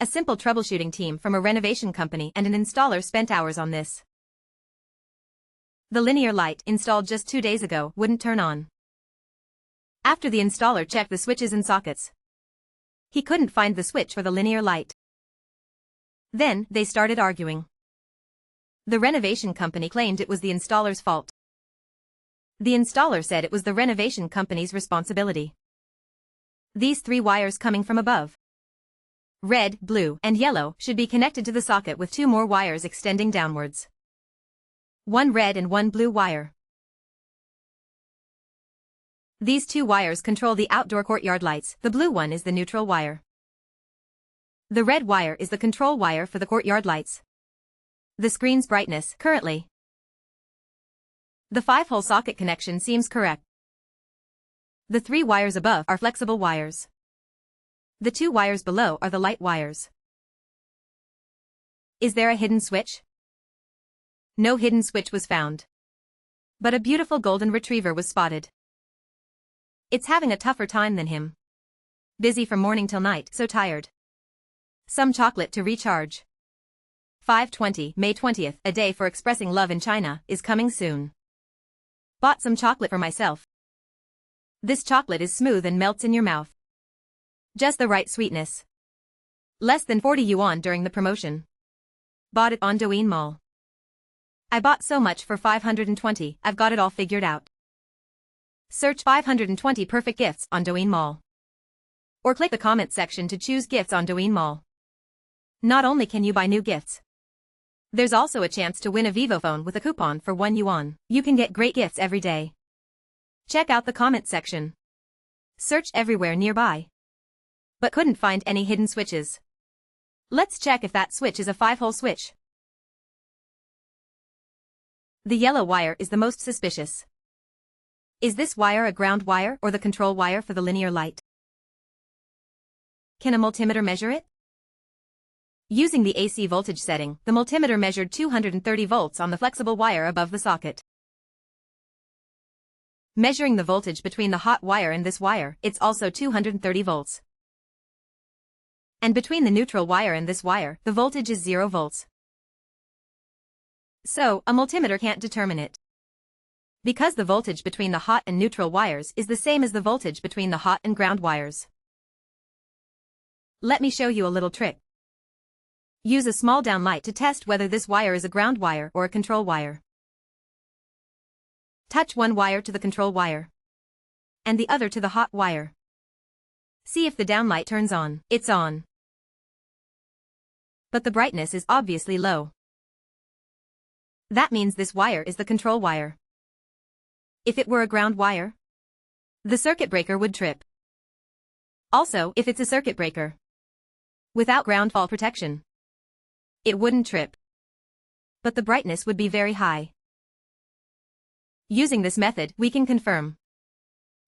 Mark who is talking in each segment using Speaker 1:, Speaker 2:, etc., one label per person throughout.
Speaker 1: A simple troubleshooting team from a renovation company and an installer spent hours on this. The linear light, installed just 2 days ago, wouldn't turn on. After the installer checked the switches and sockets, he couldn't find the switch for the linear light. Then, they started arguing. The renovation company claimed it was the installer's fault. The installer said it was the renovation company's responsibility. These 3 wires coming from above, red, blue, and yellow, should be connected to the socket with 2 more wires extending downwards. 1 red and 1 blue wire. These 2 wires control the outdoor courtyard lights. The blue one is the neutral wire. The red wire is the control wire for the courtyard lights. The screen's brightness, currently. The 5-hole socket connection seems correct. The 3 wires above are flexible wires. The 2 wires below are the light wires. Is there a hidden switch? No hidden switch was found. But a beautiful golden retriever was spotted. It's having a tougher time than him. Busy from morning till night, so tired. Some chocolate to recharge. 5/20, May 20th, a day for expressing love in China, is coming soon. Bought some chocolate for myself. This chocolate is smooth and melts in your mouth. Just the right sweetness. Less than 40 yuan during the promotion. Bought it on Douyin Mall. I bought so much for 520, I've got it all figured out. Search 520 perfect gifts on Douyin Mall. Or click the comment section to choose gifts on Douyin Mall. Not only can you buy new gifts, there's also a chance to win a Vivo phone with a coupon for 1 yuan. You can get great gifts every day. Check out the comment section. Searched everywhere nearby, but couldn't find any hidden switches. Let's check if that switch is a 5-hole switch. The yellow wire is the most suspicious. Is this wire a ground wire or the control wire for the linear light? Can a multimeter measure it? Using the AC voltage setting, the multimeter measured 230 volts on the flexible wire above the socket. Measuring the voltage between the hot wire and this wire, it's also 230 volts. And between the neutral wire and this wire, the voltage is 0 volts. So, a multimeter can't determine it. Because the voltage between the hot and neutral wires is the same as the voltage between the hot and ground wires. Let me show you a little trick. Use a small downlight to test whether this wire is a ground wire or a control wire. Touch one wire to the control wire, and the other to the hot wire. See if the downlight turns on. It's on. But the brightness is obviously low. That means this wire is the control wire. If it were a ground wire, the circuit breaker would trip. Also, if it's a circuit breaker without ground fault protection, it wouldn't trip, but the brightness would be very high. Using this method, we can confirm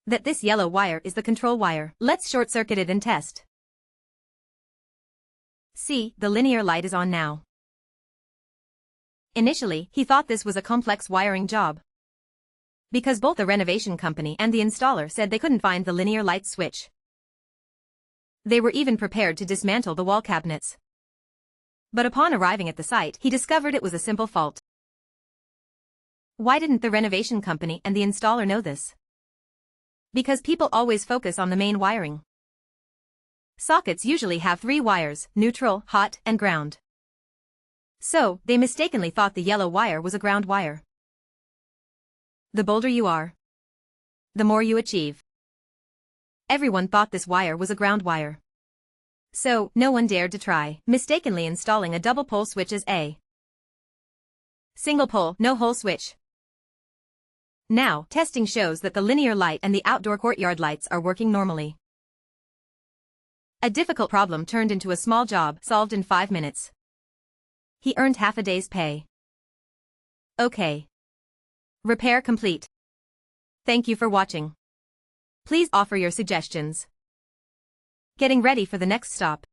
Speaker 1: that this yellow wire is the control wire. Let's short-circuit it and test. See, the linear light is on now. Initially, he thought this was a complex wiring job, because both the renovation company and the installer said they couldn't find the linear light switch. They were even prepared to dismantle the wall cabinets. But upon arriving at the site, he discovered it was a simple fault. Why didn't the renovation company and the installer know this? Because people always focus on the main wiring. Sockets usually have 3 wires, neutral, hot, and ground. So, they mistakenly thought the yellow wire was a ground wire. The bolder you are, the more you achieve. Everyone thought this wire was a ground wire. So, no one dared to try, mistakenly installing a double-pole switch as a single-pole, no-hole switch. Now, testing shows that the linear light and the outdoor courtyard lights are working normally. A difficult problem turned into a small job solved in 5 minutes. He earned half a day's pay. Okay. Repair complete. Thank you for watching. Please offer your suggestions. Getting ready for the next stop.